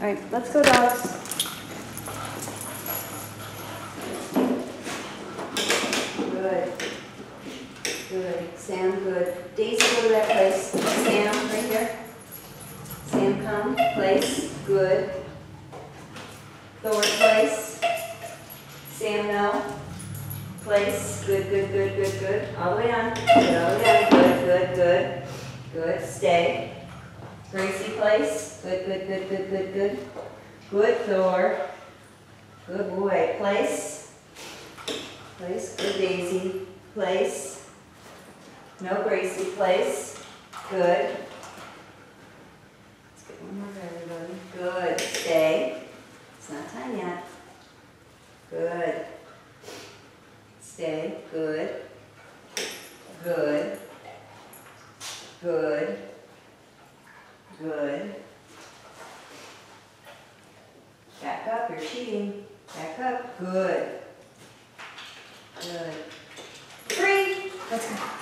right, let's go, dogs. Good. Good. Sam, good. Daisy, go to that place. Sam, right here. Sam, come. Place. Good. Thor, place. Sam, no. Place. Good, good, good, good, good. All the way on. Good, all the way on. Good, good, good. Good. Stay. Gracie, place. Good, good, good, good, good, good. Good, Thor. Good boy. Place. Place. Good, Daisy. Place. No, Gracie. Place. Good. Let's get one more for everybody. Good. Stay. It's not time yet. Good. Stay. Good. Good. Good. Good. Back up, you're cheating. Back up. Good. Good. 3. Let's go.